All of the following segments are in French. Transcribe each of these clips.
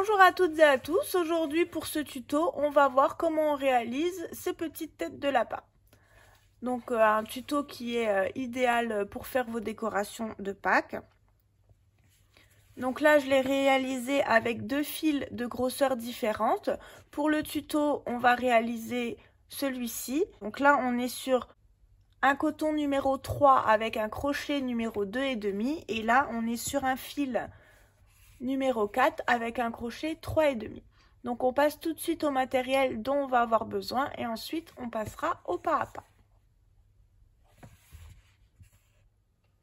Bonjour à toutes et à tous, aujourd'hui pour ce tuto, on va voir comment on réalise ces petites têtes de lapin. Donc un tuto qui est idéal pour faire vos décorations de Pâques. Donc là je l'ai réalisé avec deux fils de grosseur différentes. Pour le tuto, on va réaliser celui-ci. Donc là on est sur un coton numéro 3 avec un crochet numéro 2,5 et là on est sur un fil numéro 4 avec un crochet 3,5. Donc on passe tout de suite au matériel dont on va avoir besoin et ensuite on passera au pas à pas.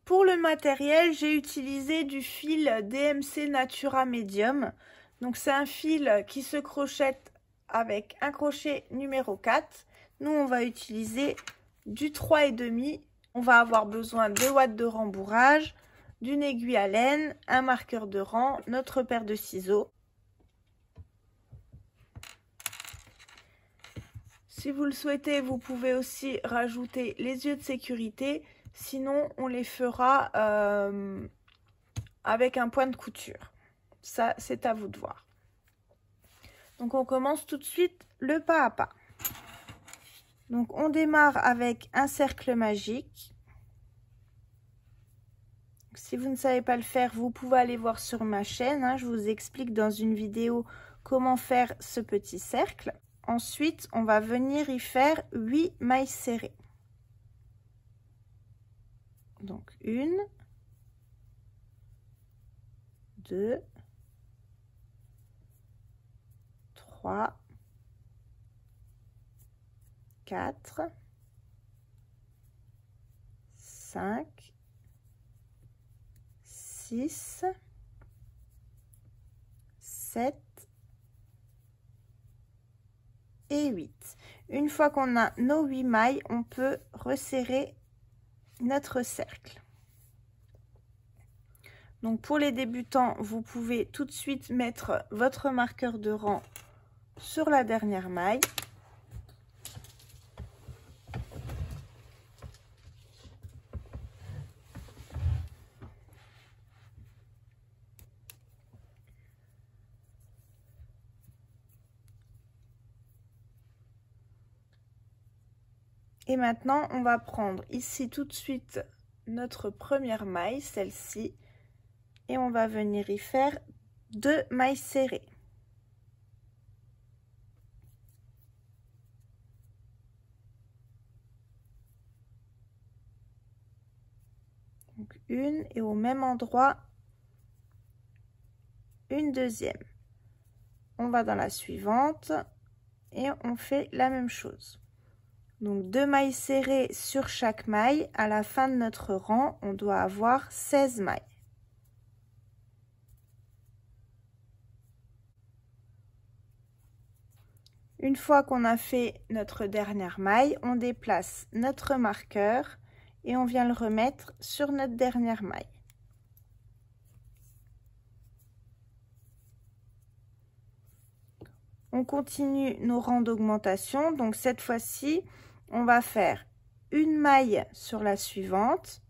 Pour le matériel, j'ai utilisé du fil DMC Natura Medium. Donc c'est un fil qui se crochette avec un crochet numéro 4. Nous on va utiliser du 3,5. On va avoir besoin de ouates de rembourrage, d'une aiguille à laine, un marqueur de rang, notre paire de ciseaux. Si vous le souhaitez, vous pouvez aussi rajouter les yeux de sécurité, sinon on les fera avec un point de couture. Ça, c'est à vous de voir. Donc on commence tout de suite le pas à pas. Donc on démarre avec un cercle magique. Si vous ne savez pas le faire, vous pouvez aller voir sur ma chaîne. Je vous explique dans une vidéo comment faire ce petit cercle. Ensuite, on va venir y faire 8 mailles serrées. Donc 1, 2, 3, 4, 5, 6, 7 et 8. Une fois qu'on a nos 8 mailles, on peut resserrer notre cercle. Donc pour les débutants, vous pouvez tout de suite mettre votre marqueur de rang sur la dernière maille. Et maintenant, on va prendre ici tout de suite notre première maille, celle-ci, et on va venir y faire 2 mailles serrées. Donc une et au même endroit, une deuxième. On va dans la suivante et on fait la même chose. Donc 2 mailles serrées sur chaque maille. À la fin de notre rang, on doit avoir 16 mailles. Une fois qu'on a fait notre dernière maille, on déplace notre marqueur et on vient le remettre sur notre dernière maille. On continue nos rangs d'augmentation. Donc cette fois-ci, on va faire une maille sur la suivante.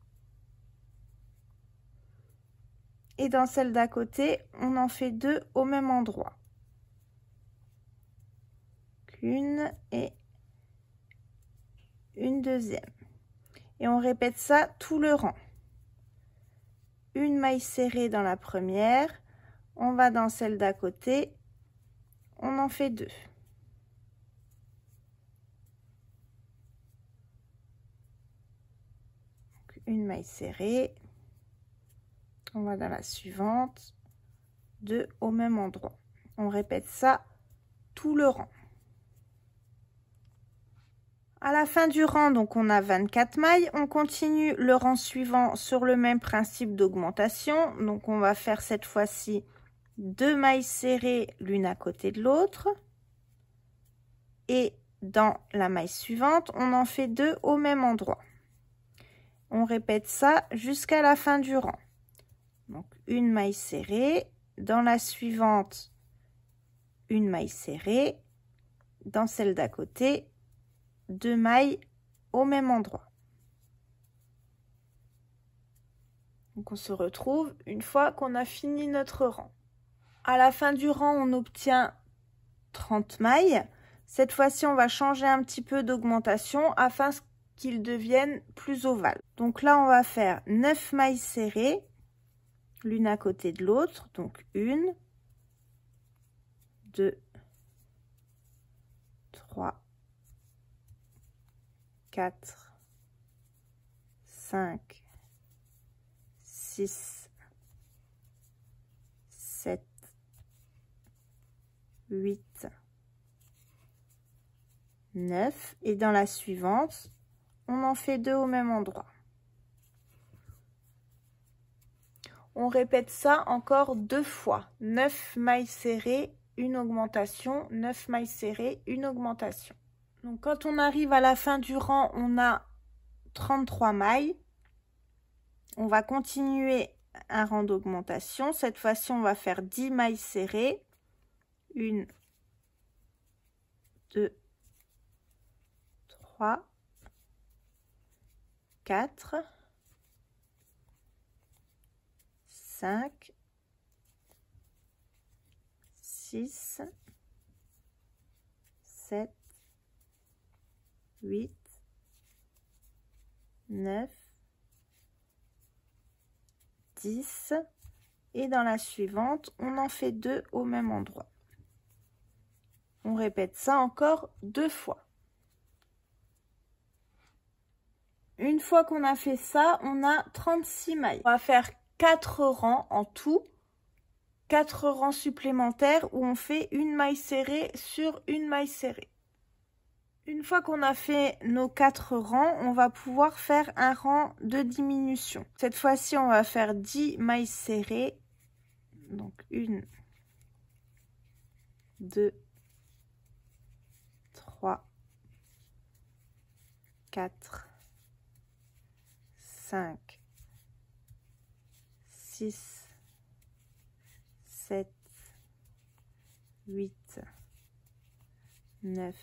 Et dans celle d'à côté, on en fait 2 au même endroit. Une et une deuxième. Et on répète ça tout le rang. Une maille serrée dans la première. On va dans celle d'à côté. On en fait 2. Une maille serrée, on va dans la suivante, 2 au même endroit. On répète ça tout le rang. À la fin du rang, donc on a 24 mailles. On continue le rang suivant sur le même principe d'augmentation. Donc on va faire cette fois-ci 2 mailles serrées l'une à côté de l'autre. Et dans la maille suivante, on en fait 2 au même endroit. On répète ça jusqu'à la fin du rang. Donc une maille serrée, dans la suivante, une maille serrée, dans celle d'à côté, 2 mailles au même endroit. Donc on se retrouve une fois qu'on a fini notre rang. À la fin du rang, on obtient 30 mailles. Cette fois-ci, on va changer un petit peu d'augmentation afin qu'ils deviennent plus ovales. Donc là, on va faire 9 mailles serrées, l'une à côté de l'autre. Donc 1, 2, 3, 4, 5, 6, 7, 8, 9. Et dans la suivante, on en fait 2 au même endroit. On répète ça encore 2 fois. 9 mailles serrées, une augmentation, 9 mailles serrées, une augmentation. Donc quand on arrive à la fin du rang, on a 33 mailles. On va continuer un rang d'augmentation. Cette fois-ci, on va faire 10 mailles serrées. 1, 2, 3, 4, 5, 6, 7, 8, 9, 10. Et dans la suivante, on en fait 2 au même endroit. On répète ça encore 2 fois. Une fois qu'on a fait ça, on a 36 mailles. On va faire 4 rangs en tout. 4 rangs supplémentaires où on fait une maille serrée sur une maille serrée. Une fois qu'on a fait nos 4 rangs, on va pouvoir faire un rang de diminution. Cette fois-ci, on va faire 10 mailles serrées. Donc 1, 2, 3, 4, 5, 6, 7, 8, 9,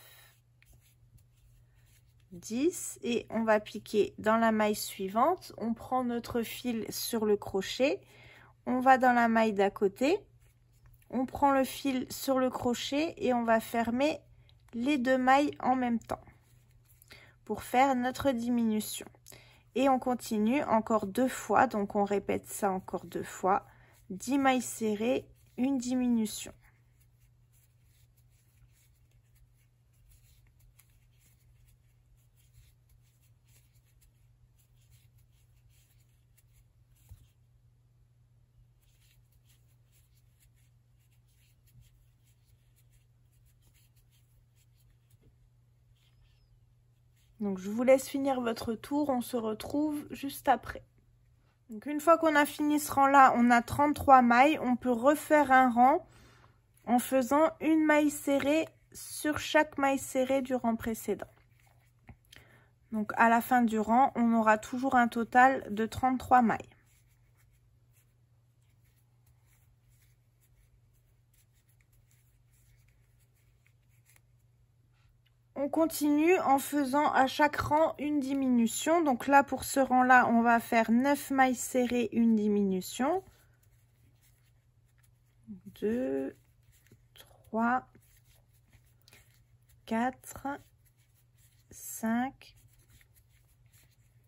10. Et on va piquer dans la maille suivante. On prend notre fil sur le crochet. On va dans la maille d'à côté. On prend le fil sur le crochet et on va fermer les 2 mailles en même temps pour faire notre diminution. Et on continue encore 2 fois, donc on répète ça encore 2 fois. 10 mailles serrées, une diminution. Donc je vous laisse finir votre tour, on se retrouve juste après. Donc une fois qu'on a fini ce rang là, on a 33 mailles, on peut refaire un rang en faisant une maille serrée sur chaque maille serrée du rang précédent. Donc à la fin du rang, on aura toujours un total de 33 mailles. On continue en faisant à chaque rang une diminution. Donc là, pour ce rang-là, on va faire 9 mailles serrées, une diminution. 2, 3, 4, 5,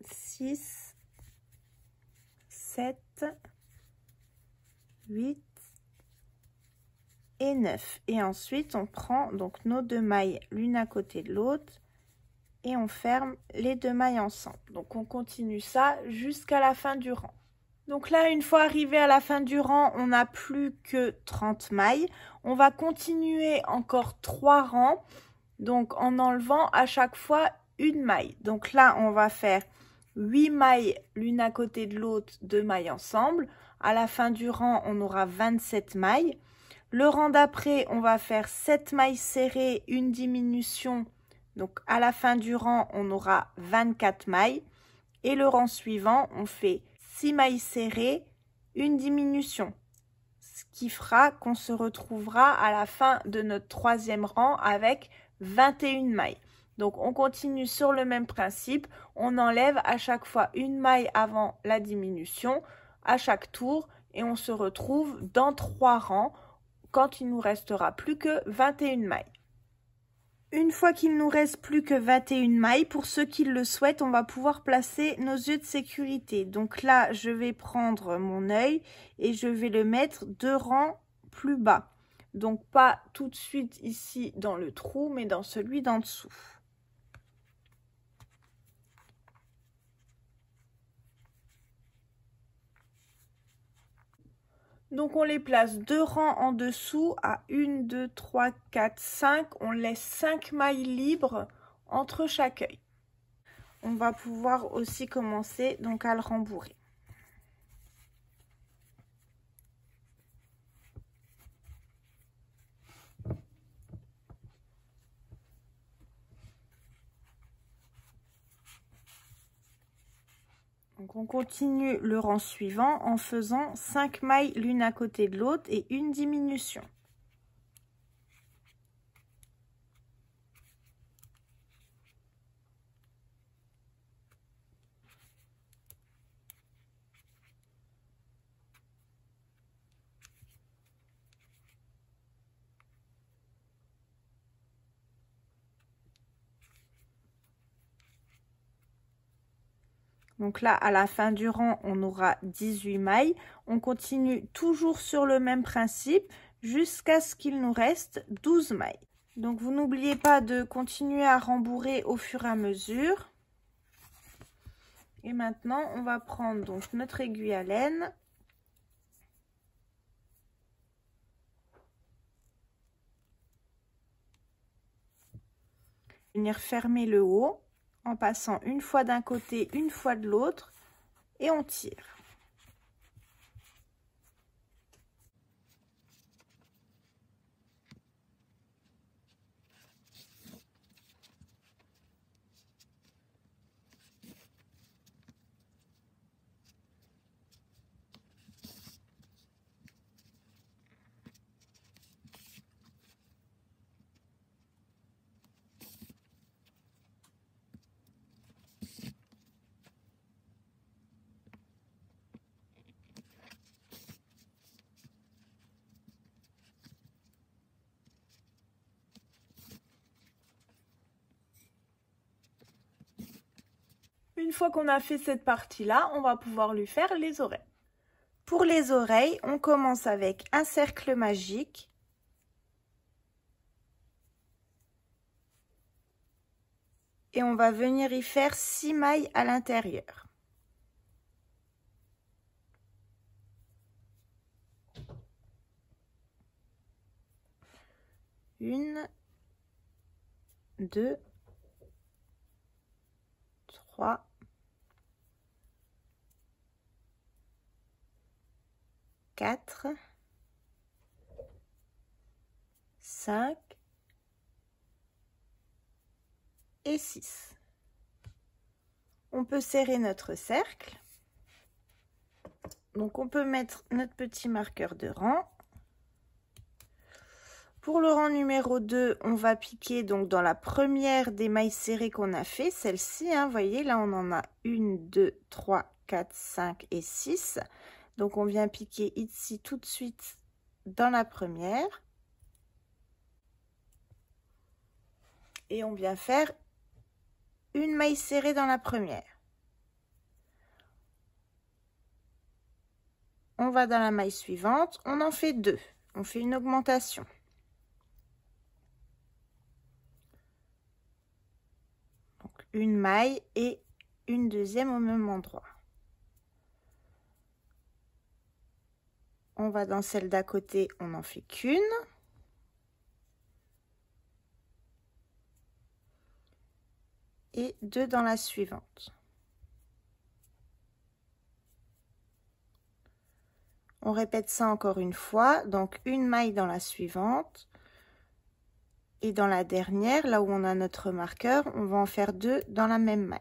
6, 7, 8 et 9. Et ensuite, on prend donc nos 2 mailles l'une à côté de l'autre et on ferme les 2 mailles ensemble. Donc, on continue ça jusqu'à la fin du rang. Donc là, une fois arrivé à la fin du rang, on n'a plus que 30 mailles. On va continuer encore 3 rangs, donc en enlevant à chaque fois une maille. Donc là, on va faire 8 mailles l'une à côté de l'autre, 2 mailles ensemble. À la fin du rang, on aura 27 mailles. Le rang d'après, on va faire 7 mailles serrées, une diminution. Donc à la fin du rang, on aura 24 mailles. Et le rang suivant, on fait 6 mailles serrées, une diminution. Ce qui fera qu'on se retrouvera à la fin de notre 3e rang avec 21 mailles. Donc on continue sur le même principe. On enlève à chaque fois une maille avant la diminution à chaque tour. Et on se retrouve dans 3 rangs quand il nous restera plus que 21 mailles. Une fois qu'il nous reste plus que 21 mailles, pour ceux qui le souhaitent, on va pouvoir placer nos yeux de sécurité. Donc là, je vais prendre mon œil et je vais le mettre 2 rangs plus bas. Donc pas tout de suite ici dans le trou, mais dans celui d'en dessous. Donc on les place 2 rangs en dessous à 1, 2, 3, 4, 5. On laisse 5 mailles libres entre chaque œil. On va pouvoir aussi commencer donc à le rembourrer. Donc on continue le rang suivant en faisant 5 mailles l'une à côté de l'autre et une diminution. Donc là, à la fin du rang, on aura 18 mailles. On continue toujours sur le même principe jusqu'à ce qu'il nous reste 12 mailles. Donc vous n'oubliez pas de continuer à rembourrer au fur et à mesure. Et maintenant, on va prendre donc notre aiguille à laine. Venir fermer le haut en passant une fois d'un côté, une fois de l'autre et on tire. Une fois qu'on a fait cette partie-là, on va pouvoir lui faire les oreilles. Pour les oreilles, on commence avec un cercle magique. Et on va venir y faire 6 mailles à l'intérieur. Une, 2, 3, 4, 5 et 6. On peut serrer notre cercle. Donc on peut mettre notre petit marqueur de rang. Pour le rang numéro 2, on va piquer donc dans la première des mailles serrées qu'on a fait, celle-ci, hein, vous voyez, là on en a 1, 2, 3, 4, 5 et 6. Donc on vient piquer ici tout de suite dans la première. Et on vient faire une maille serrée dans la première. On va dans la maille suivante, on en fait 2. On fait une augmentation. Donc une maille et une deuxième au même endroit. On va dans celle d'à côté, on n'en fait qu'une. Et 2 dans la suivante. On répète ça encore une fois, donc une maille dans la suivante. Et dans la dernière, là où on a notre marqueur, on va en faire 2 dans la même maille.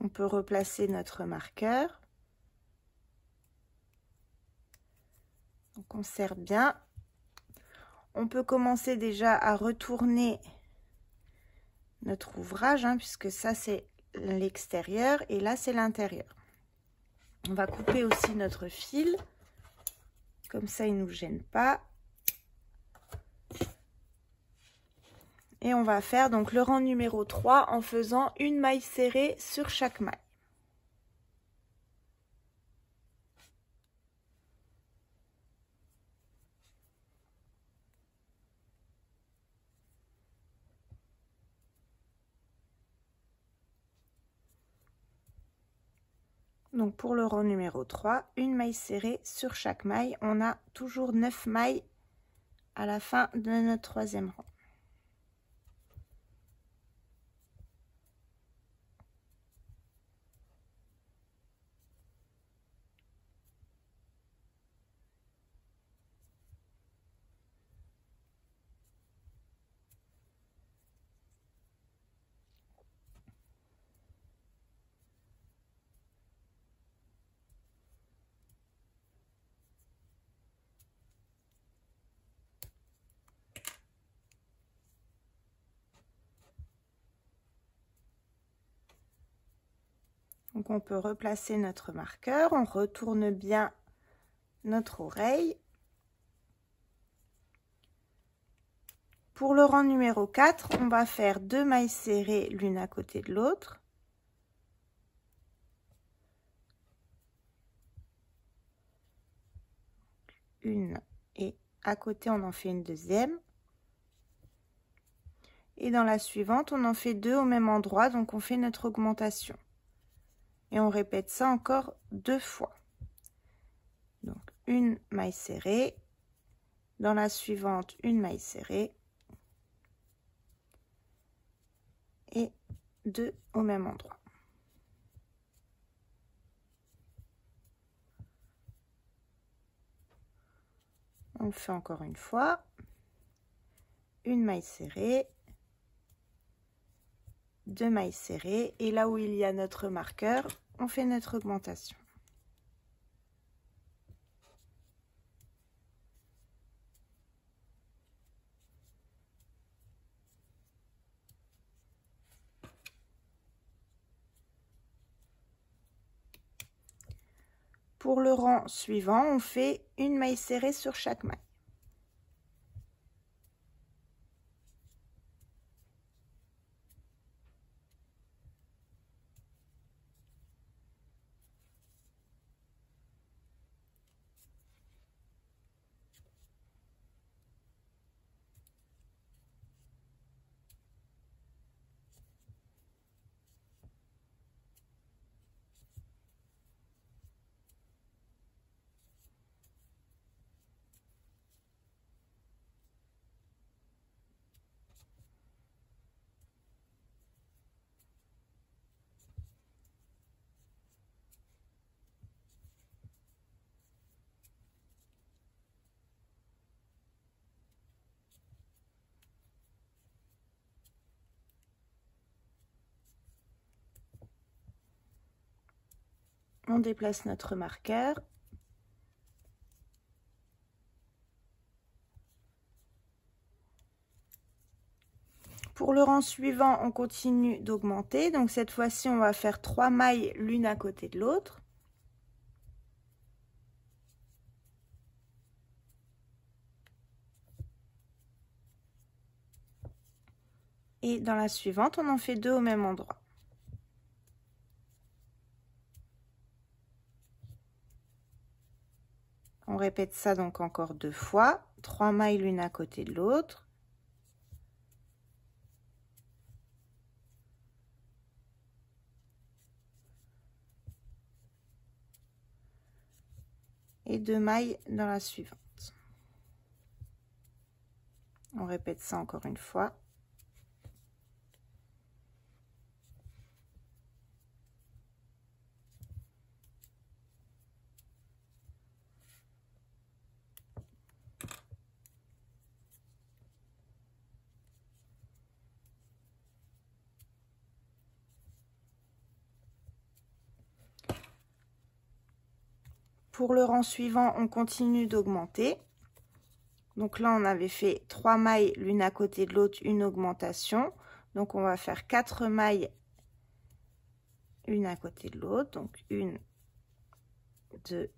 On peut replacer notre marqueur. Donc on serre bien. on peut commencer déjà à retourner notre ouvrage, hein, puisque ça c'est l'extérieur et là c'est l'intérieur. On va couper aussi notre fil, comme ça il ne nous gêne pas. Et on va faire donc le rang numéro 3 en faisant une maille serrée sur chaque maille. Donc pour le rang numéro 3, une maille serrée sur chaque maille. On a toujours 9 mailles à la fin de notre troisième rang. Donc on peut replacer notre marqueur, on retourne bien notre oreille. Pour le rang numéro 4, on va faire 2 mailles serrées l'une à côté de l'autre. Une et à côté on en fait une deuxième. Et dans la suivante, on en fait 2 au même endroit, donc on fait notre augmentation. Et on répète ça encore 2 fois. Donc une maille serrée, dans la suivante une maille serrée et 2 au même endroit. On le fait encore une fois, une maille serrée, 2 mailles serrées et là où il y a notre marqueur, on fait notre augmentation. Pour le rang suivant, on fait une maille serrée sur chaque maille. On déplace notre marqueur. Pour le rang suivant, on continue d'augmenter. Donc cette fois-ci, on va faire 3 mailles l'une à côté de l'autre. Et dans la suivante, on en fait 2 au même endroit. On répète ça donc encore 2 fois, 3 mailles l'une à côté de l'autre. Et 2 mailles dans la suivante. On répète ça encore une fois. Pour le rang suivant, on continue d'augmenter. Donc là, on avait fait 3 mailles l'une à côté de l'autre, une augmentation. Donc on va faire 4 mailles une à côté de l'autre. Donc 1, 2,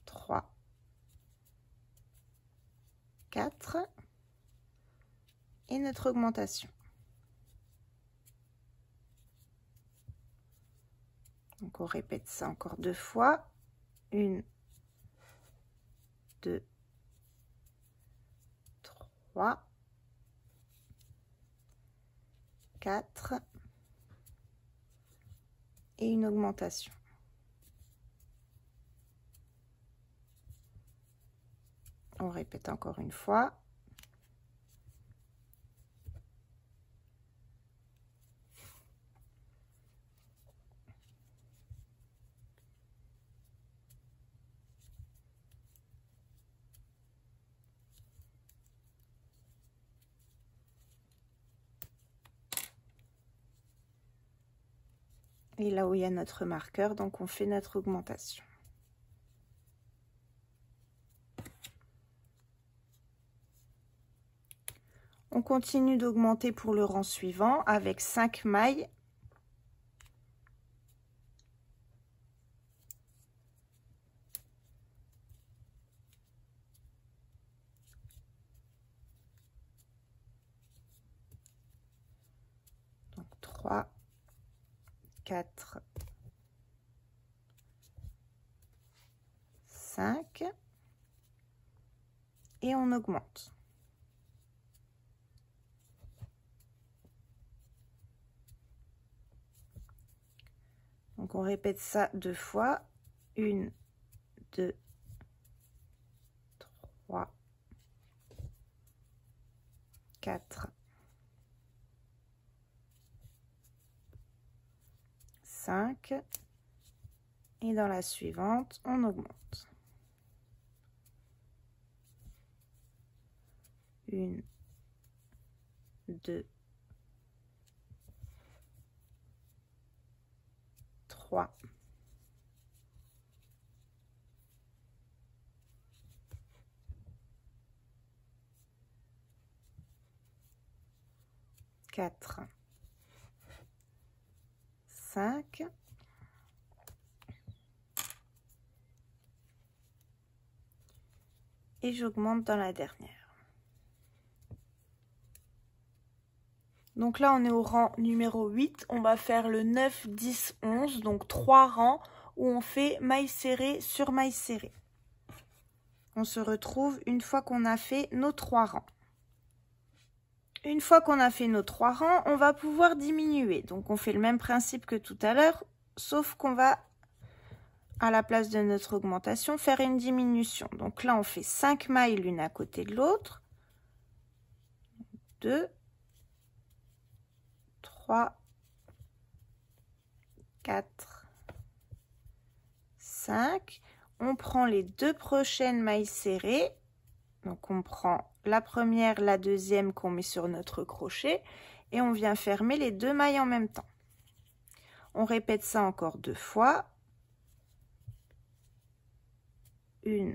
3, 4. Et notre augmentation. Donc on répète ça encore 2 fois. 1, 2, 3, 4 et une augmentation. On répète encore une fois. Et là où il y a notre marqueur, donc on fait notre augmentation. On continue d'augmenter pour le rang suivant avec 5 mailles. Donc 3, 4, 5 et on augmente. Donc on répète ça 2 fois. 1, 2, 3, 4, 5 et dans la suivante, on augmente. 1, 2, 3, 4, 5 et j'augmente dans la dernière. Donc là on est au rang numéro 8, on va faire le 9, 10, 11, donc 3 rangs où on fait maille serrée sur maille serrée. On se retrouve une fois qu'on a fait nos 3 rangs. Une fois qu'on a fait nos 3 rangs, on va pouvoir diminuer. Donc on fait le même principe que tout à l'heure, sauf qu'on va, à la place de notre augmentation, faire une diminution. Donc là on fait 5 mailles l'une à côté de l'autre. 2, 3, 4, 5. On prend les 2 prochaines mailles serrées. Donc on prend la première, la deuxième qu'on met sur notre crochet et on vient fermer les 2 mailles en même temps. On répète ça encore 2 fois. 1,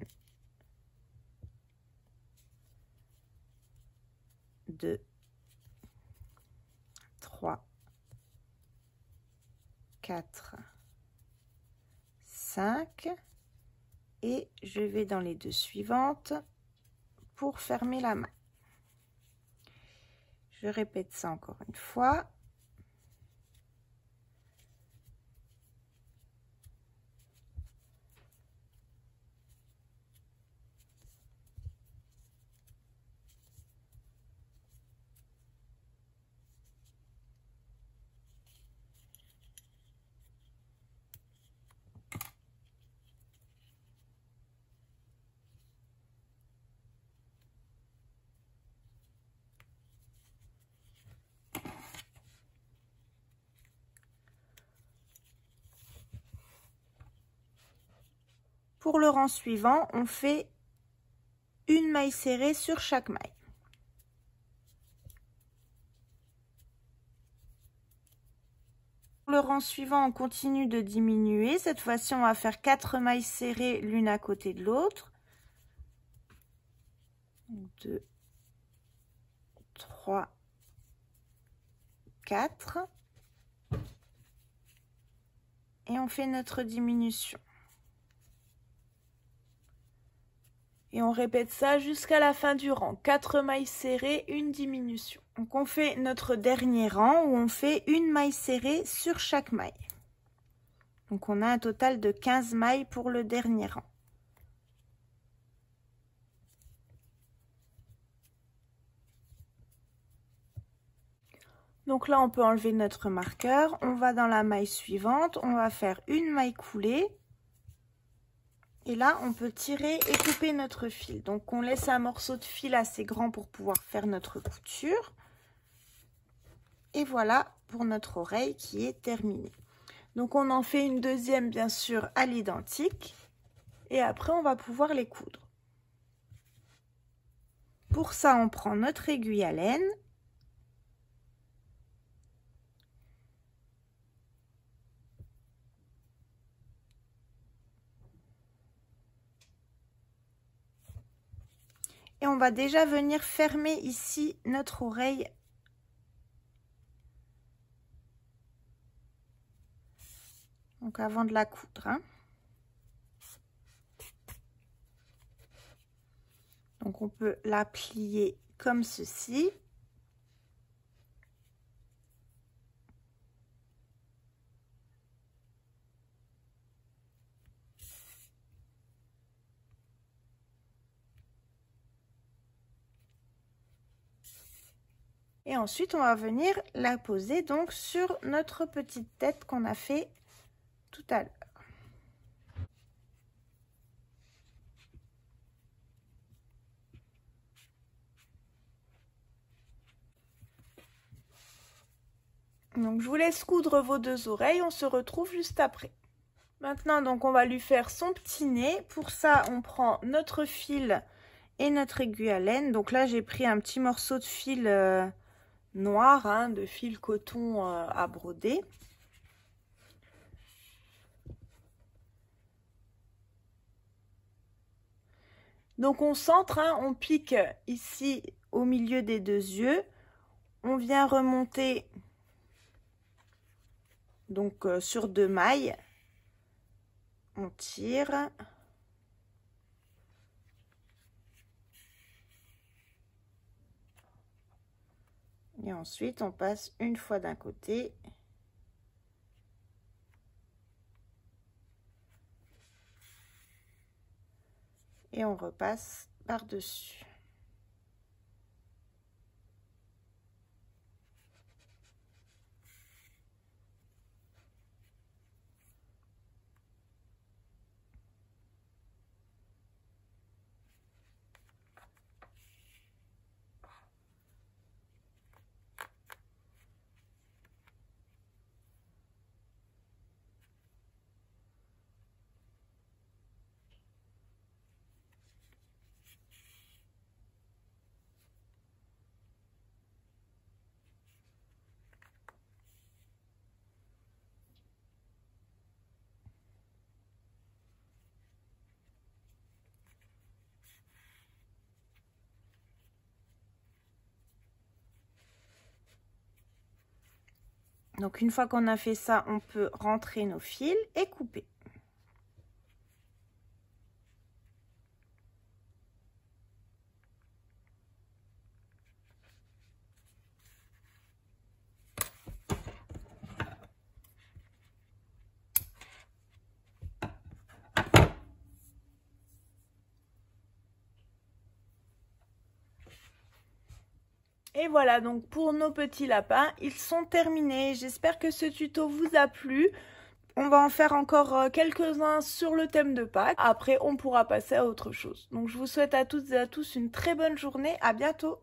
2, 3, 4, 5 et je vais dans les 2 suivantes pour fermer la maille. Je répète ça encore une fois. Pour le rang suivant, on fait une maille serrée sur chaque maille. Pour le rang suivant, on continue de diminuer. Cette fois-ci, on va faire 4 mailles serrées l'une à côté de l'autre. 2, 3, 4. Et on fait notre diminution. Et on répète ça jusqu'à la fin du rang. 4 mailles serrées, une diminution. Donc on fait notre dernier rang où on fait une maille serrée sur chaque maille. Donc on a un total de 15 mailles pour le dernier rang. Donc là on peut enlever notre marqueur. On va dans la maille suivante. On va faire une maille coulée. Et là, on peut tirer et couper notre fil. Donc, on laisse un morceau de fil assez grand pour pouvoir faire notre couture. Et voilà pour notre oreille qui est terminée. Donc, on en fait une deuxième, bien sûr, à l'identique. Et après, on va pouvoir les coudre. Pour ça, on prend notre aiguille à laine. Et on va déjà venir fermer ici notre oreille. Donc avant de la coudre. Hein. Donc on peut la plier comme ceci. Et ensuite, on va venir la poser donc sur notre petite tête qu'on a fait tout à l'heure. Donc, je vous laisse coudre vos deux oreilles. On se retrouve juste après. Maintenant, donc, on va lui faire son petit nez. Pour ça, on prend notre fil et notre aiguille à laine. Donc là, j'ai pris un petit morceau de fil noir, hein, de fil coton à broder. Donc on centre, hein, on pique ici au milieu des deux yeux. On vient remonter donc sur 2 mailles. On tire. Et ensuite, on passe une fois d'un côté. Et on repasse par-dessus. Donc une fois qu'on a fait ça, on peut rentrer nos fils et couper. Et voilà donc pour nos petits lapins, ils sont terminés. J'espère que ce tuto vous a plu. On va en faire encore quelques-uns sur le thème de Pâques. Après, on pourra passer à autre chose. Donc je vous souhaite à toutes et à tous une très bonne journée. À bientôt.